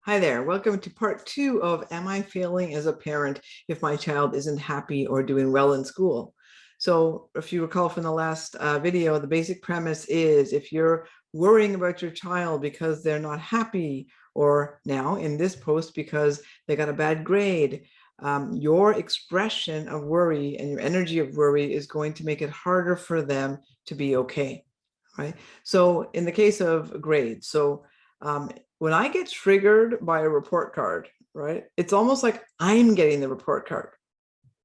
Hi there. Welcome to part 2 of Am I Failing as a Parent if my child isn't happy or doing well in school? So if you recall from the last video, the basic premise is if you're worrying about your child because they're not happy, or now in this post because they got a bad grade, your expression of worry and your energy of worry is going to make it harder for them to be okay, right? So in the case of grades, when I get triggered by a report card, right, it's almost like I'm getting the report card.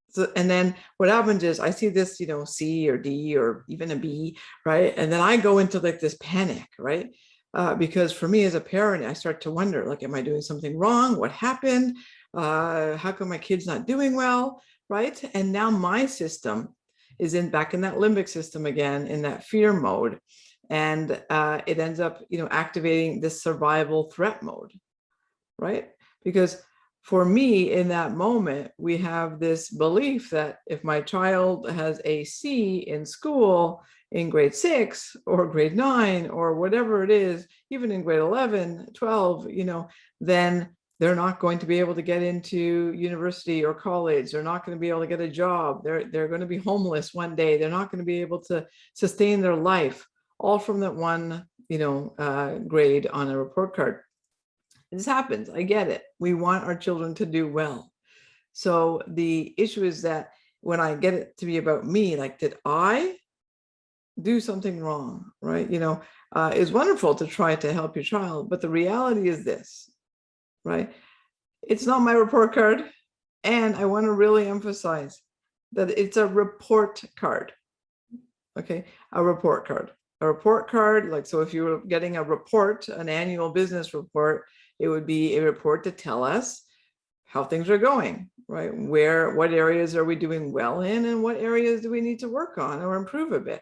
So, and then what happens is I see this, C or D or even a B, right? And then I go into like this panic, right? Because for me as a parent, I start to wonder, like, am I doing something wrong? What happened? How come my kid's not doing well, right? And now my system is back in that limbic system again, in that fear mode. And it ends up, activating this survival threat mode, right? Because for me, in that moment, we have this belief that if my child has a C in school in grade 6 or grade 9 or whatever it is, even in grade 11, 12, then they're not going to be able to get into university or college. They're not going to be able to get a job. They're going to be homeless one day. They're not going to be able to sustain their life, all from that one, grade on a report card. This happens. I get it. We want our children to do well. So the issue is that when I get it to be about me, like, did I do something wrong, right? It's wonderful to try to help your child, but the reality is this, right? It's not my report card. And I want to really emphasize that it's a report card. Okay, a report card. A report card, like, so if you were getting a report, an annual business report, it would be a report to tell us how things are going, right? What areas are we doing well in, and what areas do we need to work on or improve a bit?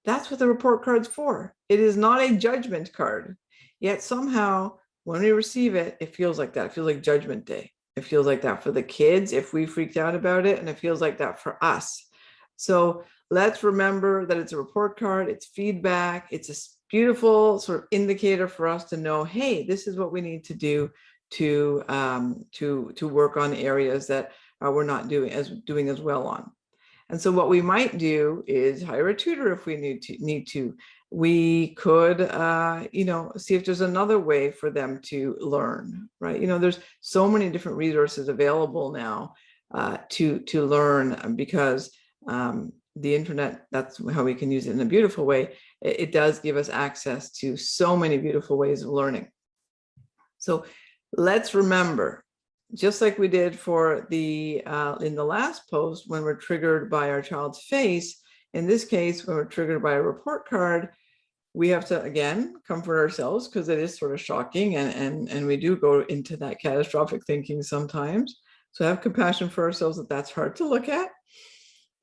That's what the report card's for. It is not a judgment card. Yet somehow when we receive it, it feels like that. It feels like Judgment Day. It feels like that for the kids if we freaked out about it, and it feels like that for us. So let's remember that it's a report card, it's feedback, it's a beautiful sort of indicator for us to know, hey, this is what we need to do to work on areas that we're not doing as well on. And so what we might do is hire a tutor if we need to. We could, see if there's another way for them to learn, right? There's so many different resources available now to learn, because the internet, that's how we can use it in a beautiful way. It does give us access to so many beautiful ways of learning. So let's remember, just like we did for the in the last post, when we're triggered by our child's face, in this case, when we're triggered by a report card, we have to, again, comfort ourselves, because it is sort of shocking, and we do go into that catastrophic thinking sometimes. So have compassion for ourselves, that's hard to look at.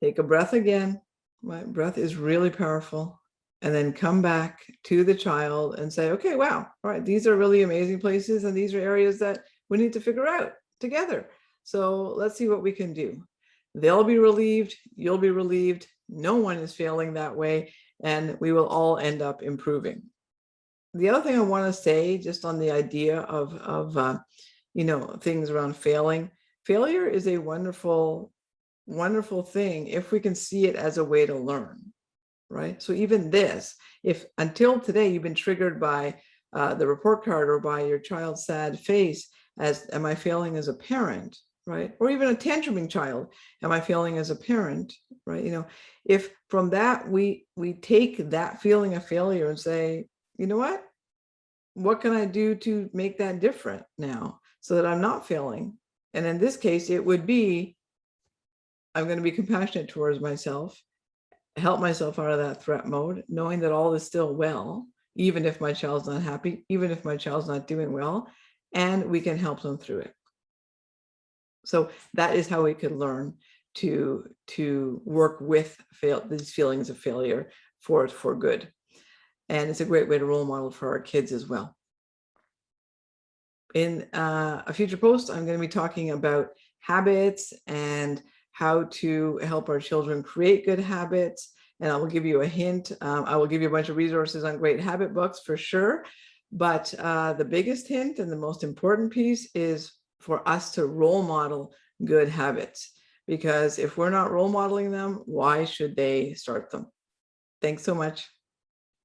Take a breath again. My breath is really powerful. And then come back to the child and say, okay, wow, all right, these are really amazing places, and these are areas that we need to figure out together. So let's see what we can do. They'll be relieved, you'll be relieved. No one is failing that way, and we will all end up improving. The other thing I want to say, just on the idea of things around failing, failure is a wonderful thing if we can see it as a way to learn, right? So even this, if until today you've been triggered by the report card or by your child's sad face as, am I failing as a parent, right? Or even a tantruming child, am I failing as a parent, right? If from that we take that feeling of failure and say, you know what can I do to make that different now so that I'm not failing? And in this case, it would be, I'm going to be compassionate towards myself, help myself out of that threat mode, knowing that all is still well, even if my child's not happy, even if my child's not doing well, and we can help them through it. So that is how we could learn to work with these feelings of failure for good. And it's a great way to role model for our kids as well. In a future post, I'm going to be talking about habits and how to help our children create good habits. And I will give you a hint. I will give you a bunch of resources on great habit books for sure. But the biggest hint and the most important piece is for us to role model good habits, because if we're not role modeling them, why should they start them? Thanks so much.